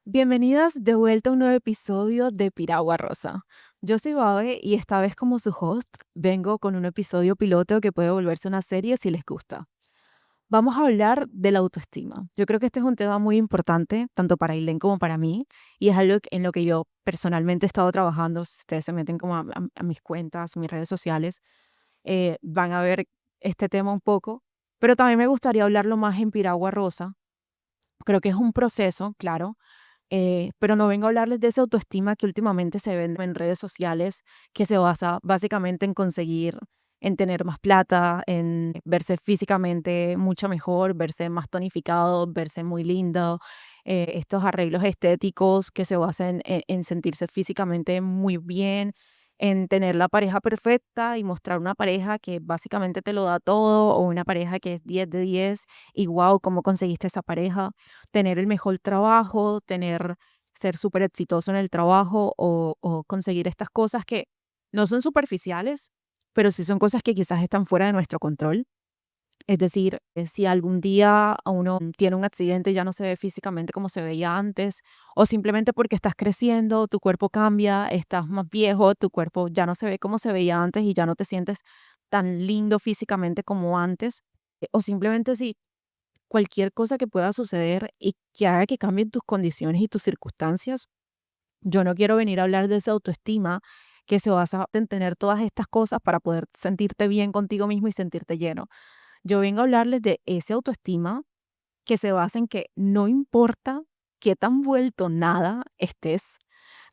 Bienvenidas de vuelta a un nuevo episodio de Piragua Rosa. Yo soy Babe y esta vez como su host vengo con un episodio piloto que puede volverse una serie si les gusta. Vamos a hablar de la autoestima. Yo creo que este es un tema muy importante tanto para Ailén como para mí y es algo en lo que yo personalmente he estado trabajando. Si ustedes se meten como a mis cuentas, mis redes sociales, van a ver este tema un poco, pero también me gustaría hablarlo más en Piragua Rosa. Creo que es un proceso, claro, pero no vengo a hablarles de esa autoestima que últimamente se vende en redes sociales, que se basa básicamente en conseguir, en tener más plata, en verse físicamente mucho mejor, verse más tonificado, verse muy lindo, estos arreglos estéticos que se basan en sentirse físicamente muy bien, en tener la pareja perfecta y mostrar una pareja que básicamente te lo da todo o una pareja que es 10 de 10 y wow, ¿cómo conseguiste esa pareja? Tener el mejor trabajo, ser súper exitoso en el trabajo o conseguir estas cosas que no son superficiales, pero sí son cosas que quizás están fuera de nuestro control. Es decir, si algún día uno tiene un accidente y ya no se ve físicamente como se veía antes, o simplemente porque estás creciendo, tu cuerpo cambia, estás más viejo, tu cuerpo ya no se ve como se veía antes y ya no te sientes tan lindo físicamente como antes, o simplemente si cualquier cosa que pueda suceder y que haga que cambien tus condiciones y tus circunstancias. Yo no quiero venir a hablar de esa autoestima que se basa en tener todas estas cosas para poder sentirte bien contigo mismo y sentirte lleno. Yo vengo a hablarles de esa autoestima que se basa en que no importa qué tan vuelto nada estés,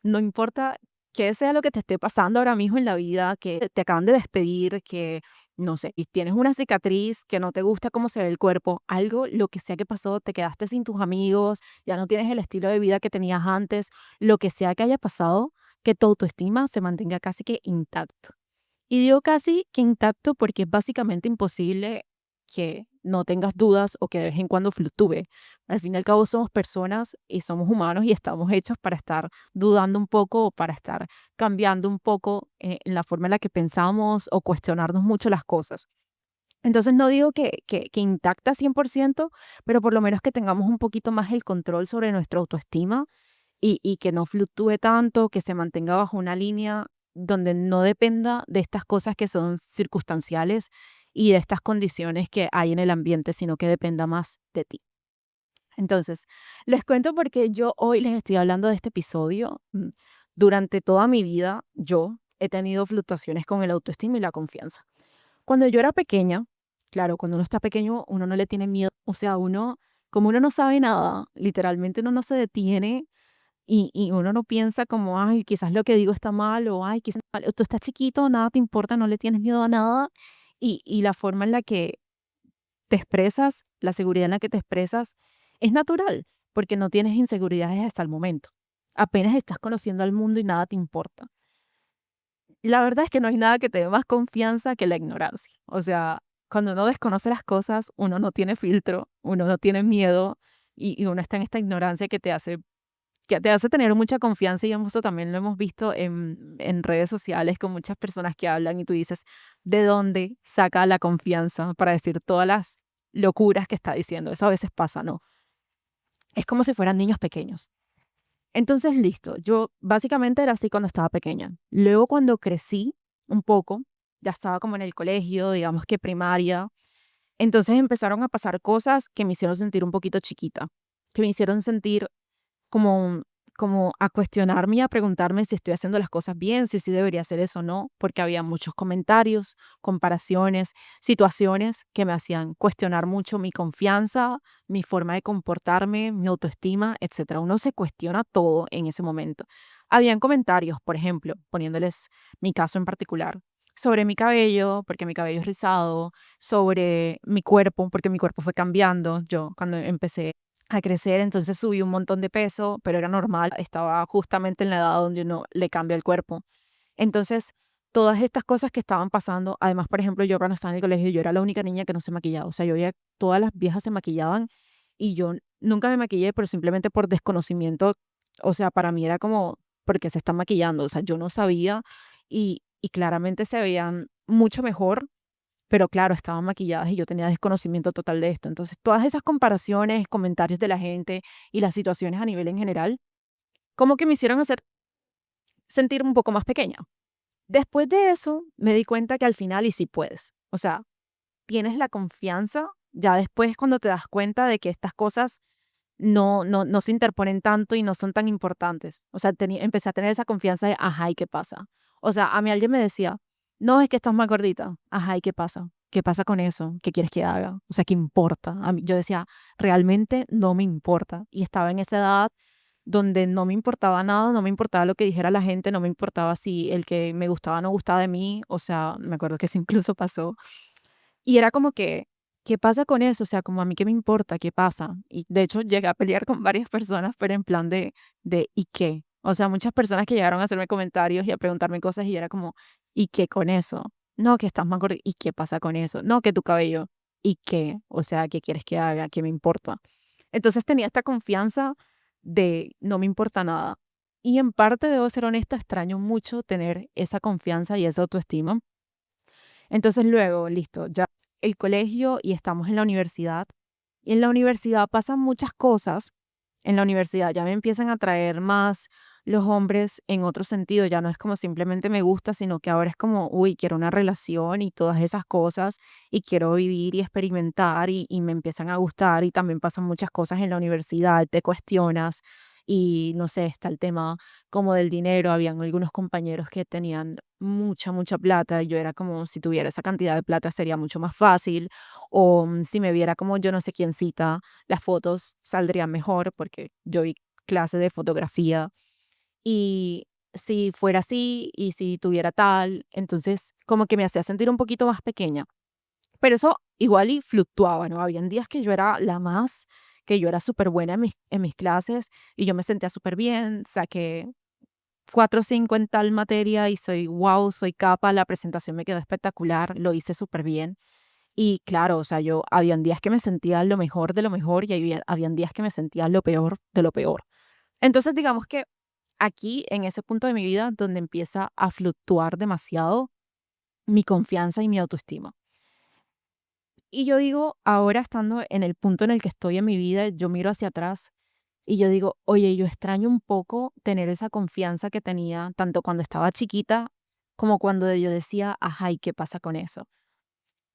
no importa qué sea lo que te esté pasando ahora mismo en la vida, que te acaban de despedir, que no sé, y tienes una cicatriz, que no te gusta cómo se ve el cuerpo, algo, lo que sea que pasó, te quedaste sin tus amigos, ya no tienes el estilo de vida que tenías antes, lo que sea que haya pasado, que tu autoestima se mantenga casi que intacto. Y digo casi que intacto porque es básicamente imposible que no tengas dudas o que de vez en cuando fluctúe. Al fin y al cabo somos personas y somos humanos y estamos hechos para estar dudando un poco o para estar cambiando un poco en la forma en la que pensamos o cuestionarnos mucho las cosas. Entonces no digo que intacta 100%, pero por lo menos que tengamos un poquito más el control sobre nuestra autoestima y que no fluctúe tanto, que se mantenga bajo una línea donde no dependa de estas cosas que son circunstanciales y de estas condiciones que hay en el ambiente, sino que dependa más de ti. Entonces, les cuento porque yo hoy les estoy hablando de este episodio. Durante toda mi vida, yo he tenido fluctuaciones con el autoestima y la confianza. Cuando yo era pequeña, claro, cuando uno está pequeño, uno no le tiene miedo. O sea, uno, como uno no sabe nada, literalmente uno no se detiene y uno no piensa como, ay, quizás lo que digo está mal, o ay, quizás tú estás chiquito, nada te importa, no le tienes miedo a nada. Y la forma en la que te expresas, la seguridad en la que te expresas, es natural, porque no tienes inseguridades hasta el momento. Apenas estás conociendo al mundo y nada te importa. La verdad es que no hay nada que te dé más confianza que la ignorancia. O sea, cuando uno desconoce las cosas, uno no tiene filtro, uno no tiene miedo y uno está en esta ignorancia que te hace tener mucha confianza y eso también lo hemos visto en redes sociales con muchas personas que hablan y tú dices, ¿de dónde saca la confianza para decir todas las locuras que está diciendo? Eso a veces pasa, ¿no? Es como si fueran niños pequeños. Entonces, listo, yo básicamente era así cuando estaba pequeña. Luego cuando crecí un poco, ya estaba como en el colegio, digamos que primaria, entonces empezaron a pasar cosas que me hicieron sentir un poquito chiquita, que me hicieron sentir como como a cuestionarme y a preguntarme si estoy haciendo las cosas bien, si sí debería hacer eso o no, porque había muchos comentarios, comparaciones, situaciones que me hacían cuestionar mucho mi confianza, mi forma de comportarme, mi autoestima, etcétera. Uno se cuestiona todo en ese momento. Habían comentarios, por ejemplo, poniéndoles mi caso en particular, sobre mi cabello, porque mi cabello es rizado, sobre mi cuerpo, porque mi cuerpo fue cambiando. Yo cuando empecé a crecer, entonces subí un montón de peso, pero era normal, estaba justamente en la edad donde uno le cambia el cuerpo. Entonces, todas estas cosas que estaban pasando, además, por ejemplo, yo cuando estaba en el colegio, yo era la única niña que no se maquillaba, o sea, yo veía todas las viejas se maquillaban y yo nunca me maquillé, pero simplemente por desconocimiento, o sea, para mí era como, porque se están maquillando? O sea, yo no sabía y claramente se veían mucho mejor pero claro, estaban maquilladas y yo tenía desconocimiento total de esto. Entonces, todas esas comparaciones, comentarios de la gente y las situaciones a nivel en general, como que me hicieron hacer sentir un poco más pequeña. Después de eso, me di cuenta que al final y sí puedes. O sea, tienes la confianza, ya después cuando te das cuenta de que estas cosas no se interponen tanto y no son tan importantes. O sea, empecé a tener esa confianza de, ajá, ¿y qué pasa? O sea, a mí alguien me decía, no, es que estás más gordita. Ajá, ¿y qué pasa? ¿Qué pasa con eso? ¿Qué quieres que haga? O sea, ¿qué importa? A mí, yo decía, realmente no me importa. Y estaba en esa edad donde no me importaba nada, no me importaba lo que dijera la gente, no me importaba si el que me gustaba no gustaba de mí. O sea, me acuerdo que eso incluso pasó y era como que, ¿qué pasa con eso? O sea, como a mí qué me importa, ¿qué pasa? Y de hecho llegué a pelear con varias personas, pero en plan de ¿y qué? O sea, muchas personas que llegaron a hacerme comentarios y a preguntarme cosas y era como, ¿y qué con eso? No, que estás más gordo, ¿y qué pasa con eso? No, que tu cabello, ¿y qué? O sea, ¿qué quieres que haga? ¿Qué me importa? Entonces tenía esta confianza de no me importa nada. Y en parte, debo ser honesta, extraño mucho tener esa confianza y esa autoestima. Entonces luego, listo, ya el colegio y estamos en la universidad. Y en la universidad pasan muchas cosas. En la universidad ya me empiezan a atraer más los hombres en otro sentido. Ya no es como simplemente me gusta, sino que ahora es como, uy, quiero una relación y todas esas cosas. Y quiero vivir y experimentar y me empiezan a gustar. Y también pasan muchas cosas en la universidad. Te cuestionas y no sé, está el tema como del dinero. Habían algunos compañeros que tenían mucha plata y yo era como, si tuviera esa cantidad de plata sería mucho más fácil, o si me viera como yo no sé quién cita, las fotos saldrían mejor porque yo vi clase de fotografía y si fuera así y si tuviera tal, entonces como que me hacía sentir un poquito más pequeña. Pero eso igual y fluctuaba, ¿no? Habían días que yo era la más, que yo era súper buena en mis clases y yo me sentía súper bien, saqué 4 o 5 en tal materia y soy, wow, soy capa, la presentación me quedó espectacular, lo hice súper bien. Y claro, o sea, yo habían días que me sentía lo mejor de lo mejor y habían días que me sentía lo peor de lo peor. Entonces, digamos que aquí, en ese punto de mi vida, donde empieza a fluctuar demasiado mi confianza y mi autoestima. Y yo digo, ahora estando en el punto en el que estoy en mi vida, yo miro hacia atrás y yo digo, oye, yo extraño un poco tener esa confianza que tenía tanto cuando estaba chiquita como cuando yo decía, ajá, ¿y qué pasa con eso?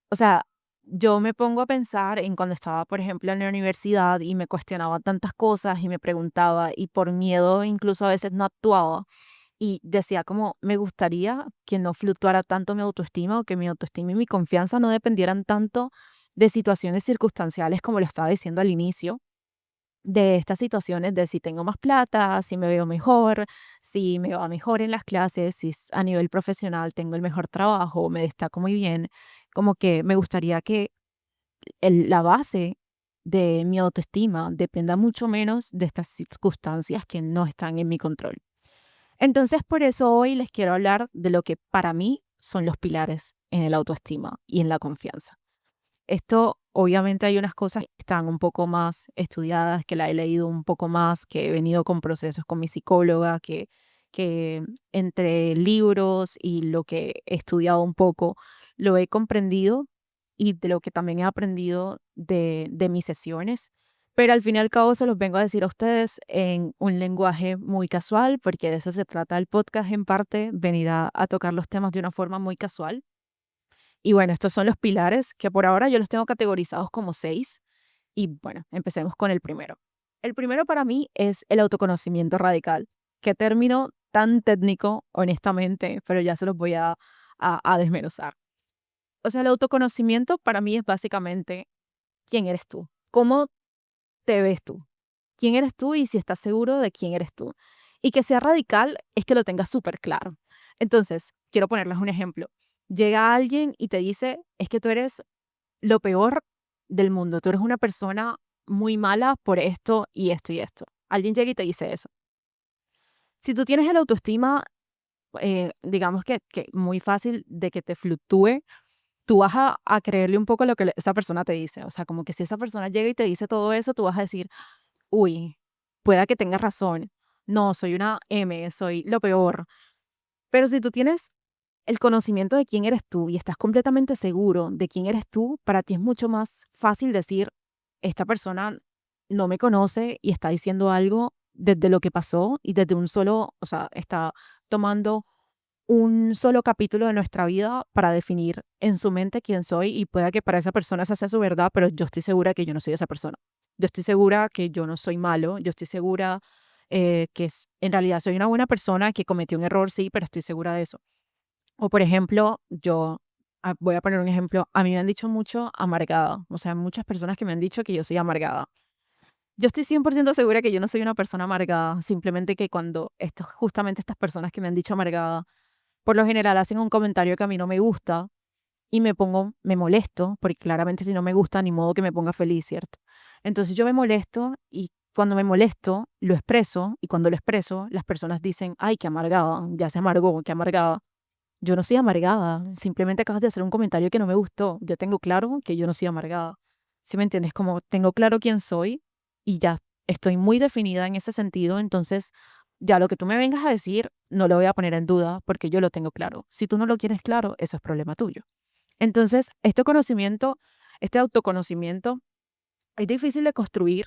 O sea, yo me pongo a pensar en cuando estaba, por ejemplo, en la universidad y me cuestionaba tantas cosas y me preguntaba y por miedo incluso a veces no actuaba y decía como, me gustaría que no fluctuara tanto mi autoestima o que mi autoestima y mi confianza no dependieran tanto de situaciones circunstanciales como lo estaba diciendo al inicio, de estas situaciones de si tengo más plata, si me veo mejor, si me va mejor en las clases, si a nivel profesional tengo el mejor trabajo, me destaco muy bien, como que me gustaría que la base de mi autoestima dependa mucho menos de estas circunstancias que no están en mi control. Entonces, por eso hoy les quiero hablar de lo que para mí son los pilares en el autoestima y en la confianza. Esto, obviamente, hay unas cosas que están un poco más estudiadas, que la he leído un poco más, que he venido con procesos con mi psicóloga, que entre libros y lo que he estudiado un poco, lo he comprendido y de lo que también he aprendido de mis sesiones. Pero al fin y al cabo se los vengo a decir a ustedes en un lenguaje muy casual, porque de eso se trata el podcast en parte, venir a tocar los temas de una forma muy casual. Y bueno, estos son los pilares que por ahora yo los tengo categorizados como 6. Y bueno, empecemos con el primero. El primero para mí es el autoconocimiento radical. Qué término tan técnico, honestamente, pero ya se los voy a desmenuzar. O sea, el autoconocimiento para mí es básicamente quién eres tú, cómo te ves tú, quién eres tú y si estás seguro de quién eres tú. Y que sea radical es que lo tengas súper claro. Entonces, quiero ponerles un ejemplo. Llega alguien y te dice, es que tú eres lo peor del mundo, tú eres una persona muy mala por esto y esto y esto. Alguien llega y te dice eso. Si tú tienes el autoestima, digamos que muy fácil de que te fluctúe, tú vas a creerle un poco lo que esa persona te dice. O sea, como que si esa persona llega y te dice todo eso, tú vas a decir, uy, pueda que tengas razón. No, soy una M, soy lo peor. Pero si tú tienes el conocimiento de quién eres tú y estás completamente seguro de quién eres tú, para ti es mucho más fácil decir, esta persona no me conoce y está diciendo algo desde lo que pasó y desde un solo, o sea, está tomando un solo capítulo de nuestra vida para definir en su mente quién soy, y pueda que para esa persona esa sea su verdad, pero yo estoy segura que yo no soy esa persona. Yo estoy segura que yo no soy malo, yo estoy segura en realidad soy una buena persona que cometió un error, sí, pero estoy segura de eso. O por ejemplo, voy a poner un ejemplo, a mí me han dicho mucho amargada, o sea, muchas personas que me han dicho que yo soy amargada. Yo estoy 100% segura que yo no soy una persona amargada, simplemente que cuando justamente estas personas que me han dicho amargada, por lo general hacen un comentario que a mí no me gusta y me molesto, porque claramente si no me gusta, ni modo que me ponga feliz, ¿cierto? Entonces yo me molesto y cuando me molesto, lo expreso, y cuando lo expreso, las personas dicen, ay, qué amargada, ya se amargó, qué amargada. Yo no soy amargada, simplemente acabas de hacer un comentario que no me gustó. Yo tengo claro que yo no soy amargada. ¿Sí me entiendes? Como tengo claro quién soy y ya estoy muy definida en ese sentido, entonces ya lo que tú me vengas a decir no lo voy a poner en duda porque yo lo tengo claro. Si tú no lo quieres claro, eso es problema tuyo. Entonces, este autoconocimiento es difícil de construir,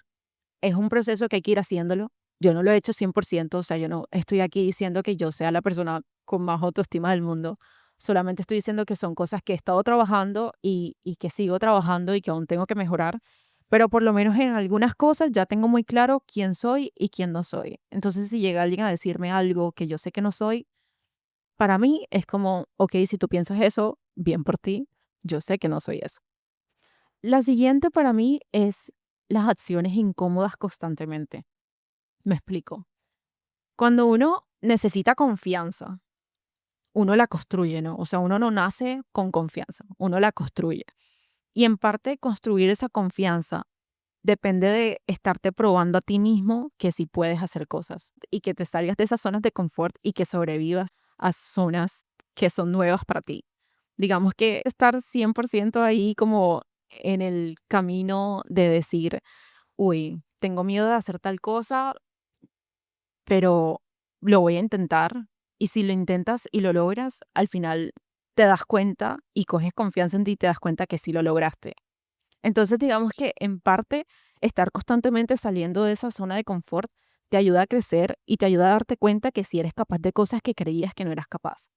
es un proceso que hay que ir haciéndolo. Yo no lo he hecho 100%, o sea, yo no estoy aquí diciendo que yo sea la persona con más autoestima del mundo. Solamente estoy diciendo que son cosas que he estado trabajando y que sigo trabajando y que aún tengo que mejorar. Pero por lo menos en algunas cosas ya tengo muy claro quién soy y quién no soy. Entonces, si llega alguien a decirme algo que yo sé que no soy, para mí es como, ok, si tú piensas eso, bien por ti, yo sé que no soy eso. La siguiente para mí es las acciones incómodas constantemente. Me explico. Cuando uno necesita confianza, uno la construye, ¿no? O sea, uno no nace con confianza, uno la construye. Y en parte construir esa confianza depende de estarte probando a ti mismo que sí puedes hacer cosas y que te salgas de esas zonas de confort y que sobrevivas a zonas que son nuevas para ti. Digamos que estar 100% ahí como en el camino de decir, uy, tengo miedo de hacer tal cosa, pero lo voy a intentar. Y si lo intentas y lo logras, al final te das cuenta y coges confianza en ti y te das cuenta que sí lo lograste. Entonces, digamos que en parte, estar constantemente saliendo de esa zona de confort te ayuda a crecer y te ayuda a darte cuenta que si eres capaz de cosas que creías que no eras capaz.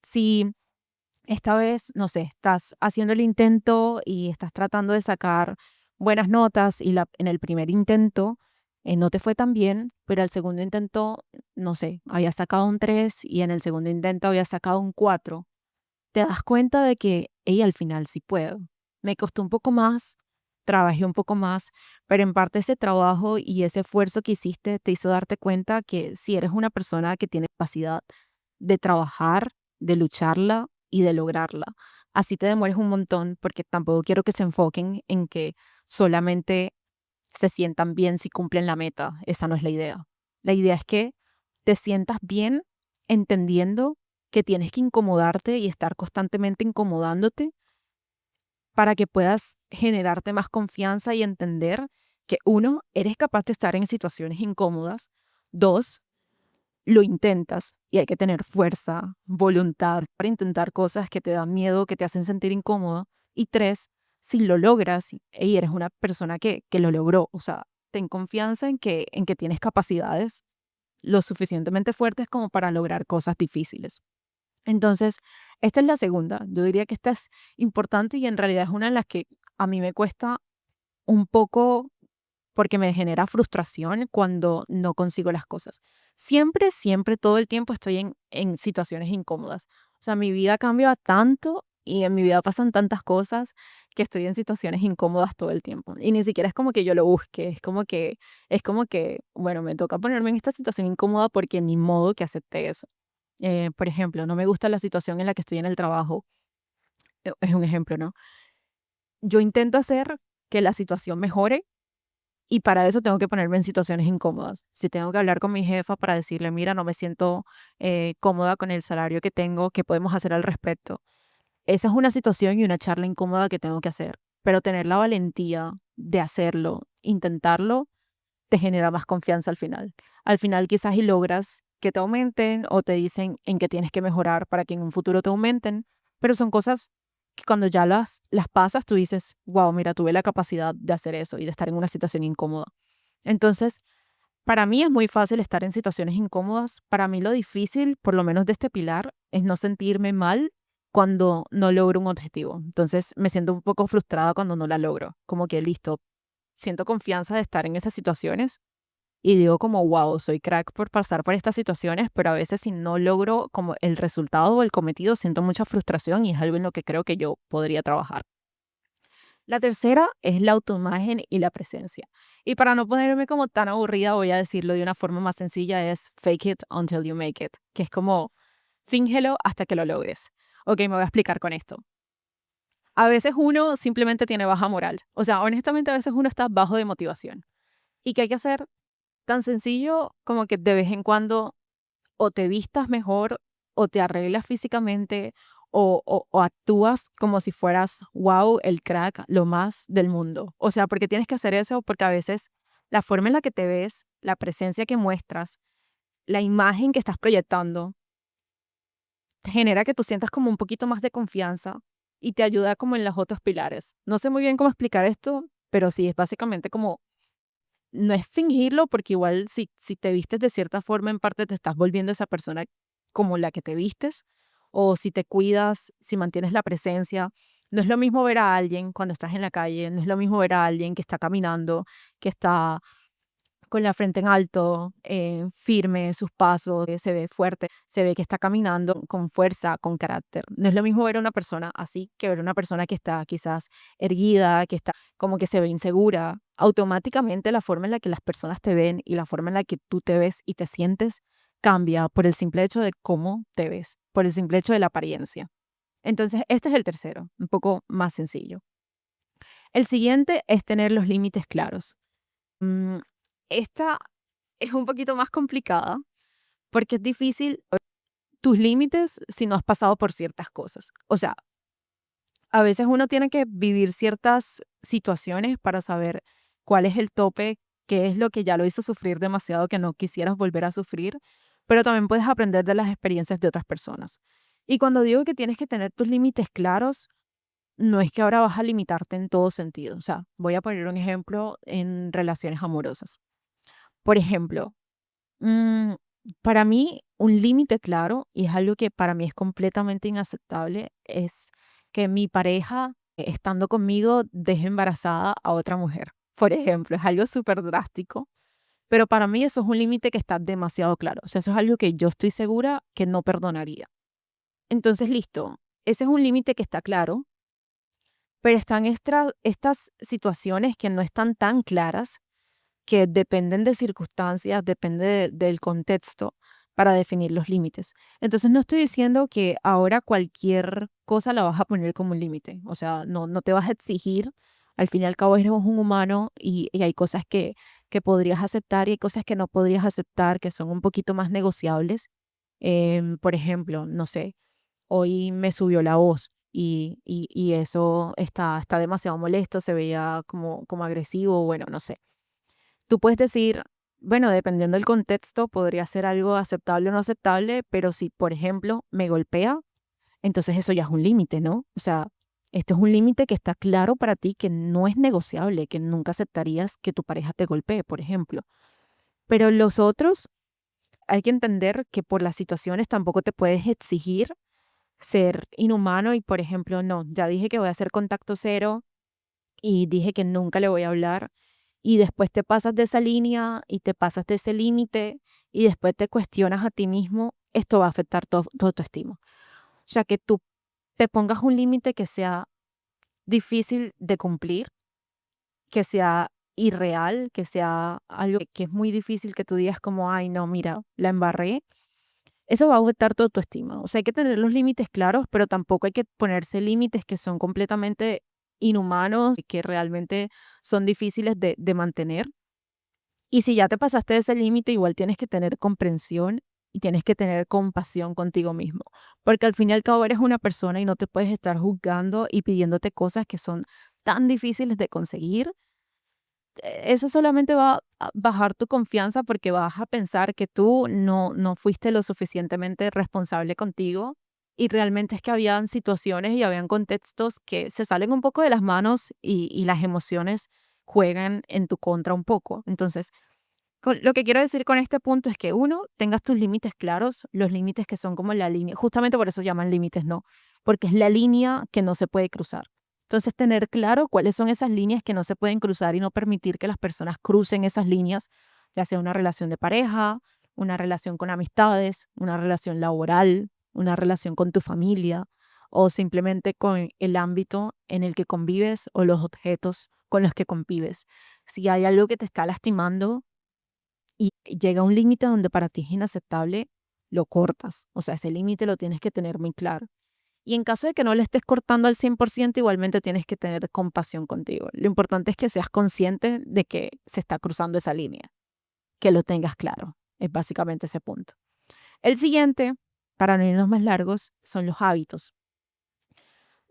Si esta vez, no sé, estás haciendo el intento y estás tratando de sacar buenas notas y en el primer intento no te fue tan bien, pero al segundo intento, no sé, había sacado un 3 y en el segundo intento había sacado un 4, te das cuenta de que, hey, al final sí puedo. Me costó un poco más, trabajé un poco más, pero en parte ese trabajo y ese esfuerzo que hiciste te hizo darte cuenta que si eres una persona que tiene capacidad de trabajar, de lucharla y de lograrla. Así te demores un montón, porque tampoco quiero que se enfoquen en que solamente se sientan bien si cumplen la meta. Esa no es la idea. La idea es que te sientas bien entendiendo que tienes que incomodarte y estar constantemente incomodándote para que puedas generarte más confianza y entender que uno, eres capaz de estar en situaciones incómodas, dos, lo intentas y hay que tener fuerza, voluntad para intentar cosas que te dan miedo, que te hacen sentir incómodo. Y tres, si lo logras y eres una persona que lo logró, o sea, ten confianza en que tienes capacidades lo suficientemente fuertes como para lograr cosas difíciles. Entonces, esta es la segunda. Yo diría que esta es importante y en realidad es una en las que a mí me cuesta un poco porque me genera frustración cuando no consigo las cosas. Siempre, siempre, todo el tiempo estoy en situaciones incómodas. O sea, mi vida cambia tanto y en mi vida pasan tantas cosas que estoy en situaciones incómodas todo el tiempo. Y ni siquiera es como que yo lo busque, es como que, bueno, me toca ponerme en esta situación incómoda porque ni modo que acepte eso. Por ejemplo, no me gusta la situación en la que estoy en el trabajo. Es un ejemplo, ¿no? Yo intento hacer que la situación mejore y para eso tengo que ponerme en situaciones incómodas. Si tengo que hablar con mi jefa para decirle, mira, no me siento cómoda con el salario que tengo, ¿qué podemos hacer al respecto? Esa es una situación y una charla incómoda que tengo que hacer. Pero tener la valentía de hacerlo, intentarlo, te genera más confianza al final. Al final quizás y logras que te aumenten o te dicen en qué tienes que mejorar para que en un futuro te aumenten, pero son cosas que cuando ya las pasas, tú dices, wow, mira, tuve la capacidad de hacer eso y de estar en una situación incómoda. Entonces, para mí es muy fácil estar en situaciones incómodas. Para mí lo difícil, por lo menos de este pilar, es no sentirme mal cuando no logro un objetivo. Entonces me siento un poco frustrada cuando no la logro. Como que listo, siento confianza de estar en esas situaciones y digo como, wow, soy crack por pasar por estas situaciones, pero a veces si no logro como el resultado o el cometido, siento mucha frustración y es algo en lo que creo que yo podría trabajar. La tercera es la autoimagen y la presencia. Y para no ponerme como tan aburrida, voy a decirlo de una forma más sencilla, es fake it until you make it, que es como fíngelo hasta que lo logres. Ok, me voy a explicar con esto. A veces uno simplemente tiene baja moral. O sea, honestamente a veces uno está bajo de motivación. ¿Y qué hay que hacer? Tan sencillo como que de vez en cuando o te vistas mejor o te arreglas físicamente o actúas como si fueras, wow, el crack, lo más del mundo. O sea, porque tienes que hacer eso porque a veces la forma en la que te ves, la presencia que muestras, la imagen que estás proyectando, te genera que tú sientas como un poquito más de confianza y te ayuda como en los otros pilares. No sé muy bien cómo explicar esto, pero sí, es básicamente como no es fingirlo, porque igual si te vistes de cierta forma, en parte te estás volviendo esa persona como la que te vistes, o si te cuidas, si mantienes la presencia. No es lo mismo ver a alguien cuando estás en la calle, no es lo mismo ver a alguien que está caminando, que está con la frente en alto, firme, sus pasos, se ve fuerte, se ve que está caminando con fuerza, con carácter. No es lo mismo ver a una persona así que ver a una persona que está quizás erguida, que está como que se ve insegura. Automáticamente la forma en la que las personas te ven y la forma en la que tú te ves y te sientes cambia por el simple hecho de cómo te ves, por el simple hecho de la apariencia. Entonces, este es el tercero, un poco más sencillo. El siguiente es tener los límites claros. Esta es un poquito más complicada porque es difícil tus límites si no has pasado por ciertas cosas. O sea, a veces uno tiene que vivir ciertas situaciones para saber cuál es el tope, qué es lo que ya lo hizo sufrir demasiado que no quisieras volver a sufrir, pero también puedes aprender de las experiencias de otras personas. Y cuando digo que tienes que tener tus límites claros, no es que ahora vas a limitarte en todo sentido. O sea, voy a poner un ejemplo en relaciones amorosas. Por ejemplo, Mm, para mí, un límite claro, y es algo que para mí es completamente inaceptable, es que mi pareja, estando conmigo, deje embarazada a otra mujer. Por ejemplo, es algo súper drástico, pero para mí eso es un límite que está demasiado claro. O sea, eso es algo que yo estoy segura que no perdonaría. Entonces, listo, ese es un límite que está claro, pero están estas situaciones que no están tan claras que dependen de circunstancias, depende del contexto para definir los límites. Entonces no estoy diciendo que ahora cualquier cosa la vas a poner como un límite, o sea, no te vas a exigir, al fin y al cabo eres un humano y hay cosas que podrías aceptar y hay cosas que no podrías aceptar que son un poquito más negociables. Por ejemplo, no sé, hoy me subió la voz. Y eso está demasiado molesto, se veía como agresivo, bueno, no sé. Tú puedes decir, bueno, dependiendo del contexto, podría ser algo aceptable o no aceptable, pero si, por ejemplo, me golpea, entonces eso ya es un límite, ¿no? O sea, este es un límite que está claro para ti, que no es negociable, que nunca aceptarías que tu pareja te golpee, por ejemplo. Pero los otros, hay que entender que por las situaciones tampoco te puedes exigir ser inhumano y, por ejemplo, no, ya dije que voy a hacer contacto cero y dije que nunca le voy a hablar y después te pasas de esa línea y te pasas de ese límite y después te cuestionas a ti mismo, esto va a afectar tu autoestima. O sea, que tú te pongas un límite que sea difícil de cumplir, que sea irreal, que sea algo que es muy difícil que tú digas como, ay, no, mira, la embarré. Eso va a afectar tu autoestima. O sea, hay que tener los límites claros, pero tampoco hay que ponerse límites que son completamente inhumanos y que realmente son difíciles de mantener. Y si ya te pasaste de ese límite, igual tienes que tener comprensión y tienes que tener compasión contigo mismo, porque al fin y al cabo eres una persona y no te puedes estar juzgando y pidiéndote cosas que son tan difíciles de conseguir eso solamente va a bajar tu confianza porque vas a pensar que tú no fuiste lo suficientemente responsable contigo y realmente es que habían situaciones y habían contextos que se salen un poco de las manos y las emociones juegan en tu contra un poco. Entonces, lo que quiero decir con este punto es que uno, tengas tus límites claros, los límites que son como la línea, justamente por eso llaman límites, ¿no? Porque es la línea que no se puede cruzar. Entonces, tener claro cuáles son esas líneas que no se pueden cruzar y no permitir que las personas crucen esas líneas, ya sea una relación de pareja, una relación con amistades, una relación laboral, una relación con tu familia o simplemente con el ámbito en el que convives o los objetos con los que convives. Si hay algo que te está lastimando, y llega un límite donde para ti es inaceptable, lo cortas. O sea, ese límite lo tienes que tener muy claro. Y en caso de que no le estés cortando al 100%, igualmente tienes que tener compasión contigo. Lo importante es que seas consciente de que se está cruzando esa línea, que lo tengas claro. Es básicamente ese punto. El siguiente, para no irnos más largos, son los hábitos.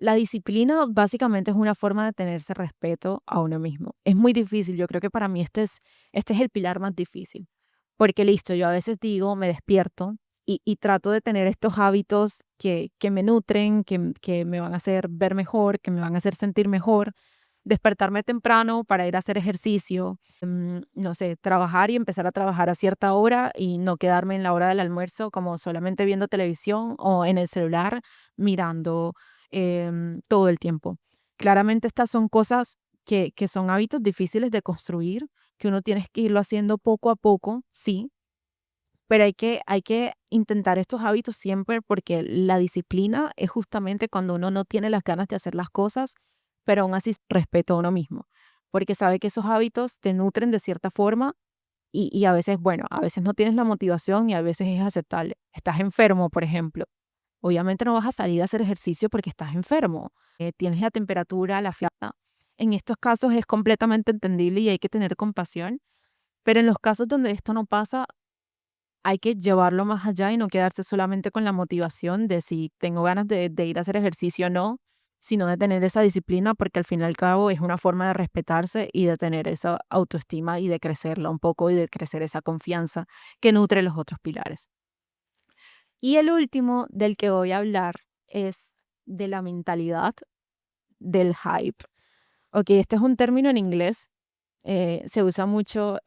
La disciplina básicamente es una forma de tenerse respeto a uno mismo. Es muy difícil, yo creo que para mí este es el pilar más difícil, porque listo, yo a veces digo, me despierto y trato de tener estos hábitos que me nutren, que me van a hacer ver mejor, que me van a hacer sentir mejor, despertarme temprano para ir a hacer ejercicio, no sé, trabajar y empezar a trabajar a cierta hora y no quedarme en la hora del almuerzo como solamente viendo televisión o en el celular mirando todo el tiempo. Claramente estas son cosas que son hábitos difíciles de construir, que uno tiene que irlo haciendo poco a poco, sí, pero hay que intentar estos hábitos siempre porque la disciplina es justamente cuando uno no tiene las ganas de hacer las cosas, pero aún así respeto a uno mismo, porque sabe que esos hábitos te nutren de cierta forma y a veces, bueno, a veces no tienes la motivación y a veces es aceptable. Estás enfermo, por ejemplo. Obviamente no vas a salir a hacer ejercicio porque estás enfermo. Tienes la temperatura, la fiata. En estos casos es completamente entendible y hay que tener compasión, pero en los casos donde esto no pasa, hay que llevarlo más allá y no quedarse solamente con la motivación de si tengo ganas de ir a hacer ejercicio o no, sino de tener esa disciplina porque al fin y al cabo es una forma de respetarse y de tener esa autoestima y de crecerla un poco y de crecer esa confianza que nutre los otros pilares. Y el último del que voy a hablar es de la mentalidad del hype. Ok, este es un término en inglés, se usa mucho,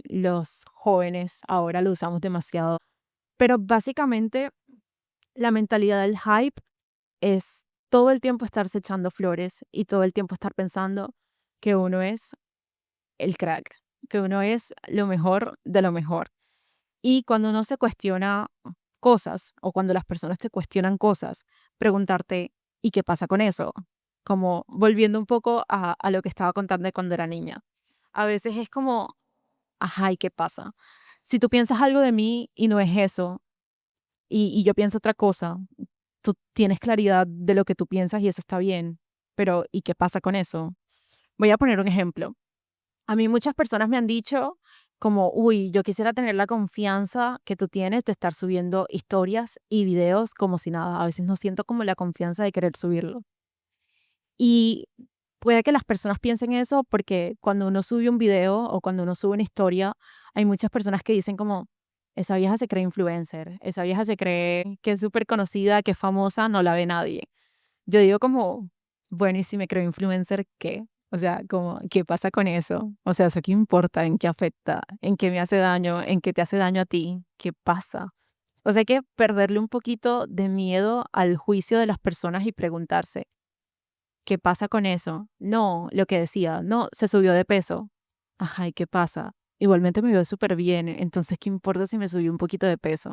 los jóvenes ahora lo usamos demasiado, pero básicamente la mentalidad del hype es todo el tiempo estarse echando flores y todo el tiempo estar pensando que uno es el crack, que uno es lo mejor de lo mejor. Y cuando uno se cuestiona cosas o cuando las personas te cuestionan cosas, preguntarte, ¿y qué pasa con eso? Como volviendo un poco a lo que estaba contando de cuando era niña. A veces es como, ajá, ¿y qué pasa? Si tú piensas algo de mí y no es eso, y yo pienso otra cosa, tú tienes claridad de lo que tú piensas y eso está bien, pero ¿y qué pasa con eso? Voy a poner un ejemplo. A mí muchas personas me han dicho como, uy, yo quisiera tener la confianza que tú tienes de estar subiendo historias y videos como si nada. A veces no siento como la confianza de querer subirlo. Y puede que las personas piensen eso porque cuando uno sube un video o cuando uno sube una historia, hay muchas personas que dicen como, esa vieja se cree influencer, esa vieja se cree que es súper conocida, que es famosa, no la ve nadie. Yo digo como, bueno, ¿y si me creo influencer, qué? O sea, como, ¿qué pasa con eso? O sea, ¿eso qué importa? ¿En qué afecta? ¿En qué me hace daño? ¿En qué te hace daño a ti? ¿Qué pasa? O sea, hay que perderle un poquito de miedo al juicio de las personas y preguntarse, ¿qué pasa con eso? No, lo que decía, no, se subió de peso. Ajá, ¿y qué pasa? Igualmente me veo súper bien, entonces, ¿qué importa si me subió un poquito de peso?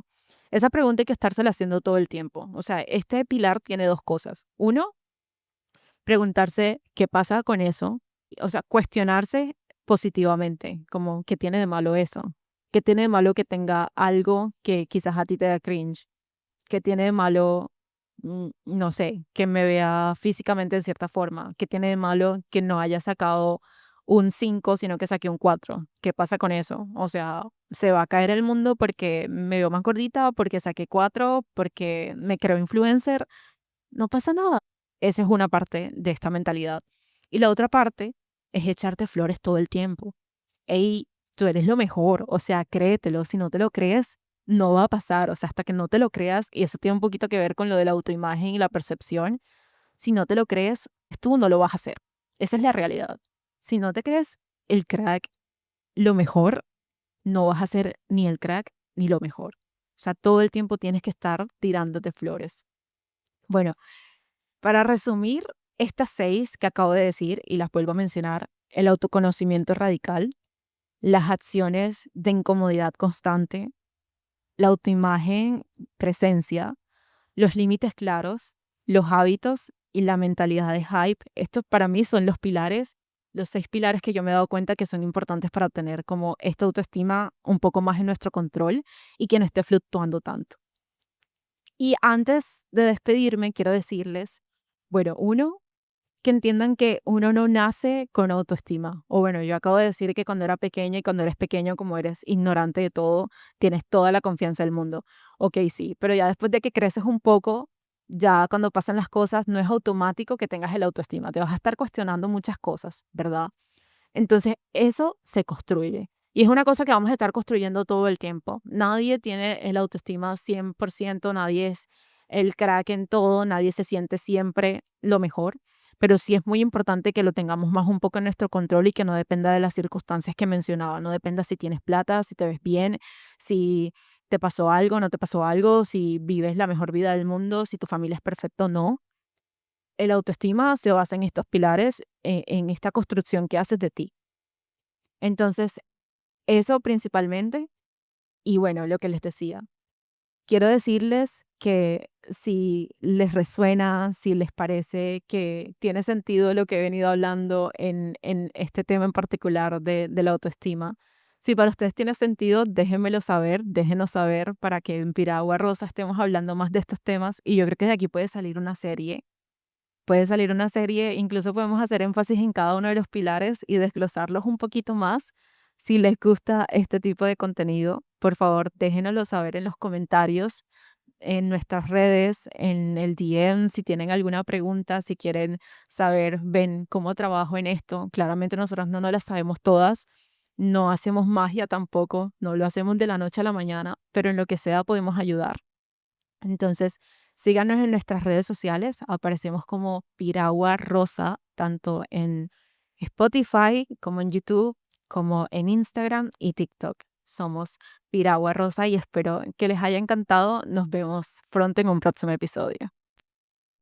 Esa pregunta hay que estársela haciendo todo el tiempo. O sea, este pilar tiene dos cosas. Uno, preguntarse qué pasa con eso. O sea, cuestionarse positivamente, como qué tiene de malo eso. ¿Qué tiene de malo que tenga algo que quizás a ti te da cringe? ¿Qué tiene de malo, no sé, que me vea físicamente de cierta forma? ¿Qué tiene de malo que no haya sacado un 5 sino que saqué un 4? ¿Qué pasa con eso? O sea, ¿se va a caer el mundo porque me veo más gordita, porque saqué 4, porque me creo influencer? No pasa nada. Esa es una parte de esta mentalidad. Y la otra parte es echarte flores todo el tiempo. Ey, tú eres lo mejor, o sea, créetelo. Si no te lo crees, no va a pasar. O sea, hasta que no te lo creas, y eso tiene un poquito que ver con lo de la autoimagen y la percepción, si no te lo crees, tú no lo vas a hacer. Esa es la realidad. Si no te crees el crack, lo mejor, no vas a ser ni el crack ni lo mejor. O sea, todo el tiempo tienes que estar tirándote flores. Bueno, para resumir estas 6 que acabo de decir y las vuelvo a mencionar: el autoconocimiento radical, las acciones de incomodidad constante, la autoimagen, presencia, los límites claros, los hábitos y la mentalidad de hype. Estos para mí son los pilares, los 6 pilares que yo me he dado cuenta que son importantes para tener como esta autoestima un poco más en nuestro control y que no esté fluctuando tanto. Y antes de despedirme, quiero decirles, bueno, uno, que entiendan que uno no nace con autoestima. O bueno, yo acabo de decir que cuando era pequeña y cuando eres pequeño, como eres ignorante de todo, tienes toda la confianza del mundo. Ok, sí, pero ya después de que creces un poco, ya cuando pasan las cosas, no es automático que tengas el autoestima. Te vas a estar cuestionando muchas cosas, ¿verdad? Entonces, eso se construye. Y es una cosa que vamos a estar construyendo todo el tiempo. Nadie tiene el autoestima 100%, nadie es el crack en todo, nadie se siente siempre lo mejor, pero sí es muy importante que lo tengamos más un poco en nuestro control y que no dependa de las circunstancias que mencionaba, no dependa si tienes plata, si te ves bien, si te pasó algo, no te pasó algo, si vives la mejor vida del mundo, si tu familia es perfecta o no. El autoestima se basa en estos pilares, en esta construcción que haces de ti. Entonces, eso principalmente. Y bueno, lo que les decía, quiero decirles que si les resuena, si les parece que tiene sentido lo que he venido hablando en este tema en particular de la autoestima, si para ustedes tiene sentido, déjenmelo saber, déjenos saber para que en Piragua Rosa estemos hablando más de estos temas. Y yo creo que de aquí puede salir una serie, incluso podemos hacer énfasis en cada uno de los pilares y desglosarlos un poquito más. Si les gusta este tipo de contenido, por favor, déjenoslo saber en los comentarios, en nuestras redes, en el DM, si tienen alguna pregunta, si quieren saber, ven cómo trabajo en esto. Claramente nosotros no nos las sabemos todas, no hacemos magia tampoco, no lo hacemos de la noche a la mañana, pero en lo que sea podemos ayudar. Entonces, síganos en nuestras redes sociales. Aparecemos como Piragua Rosa, tanto en Spotify como en YouTube, como en Instagram y TikTok. Somos Piragua Rosa y espero que les haya encantado. Nos vemos pronto en un próximo episodio.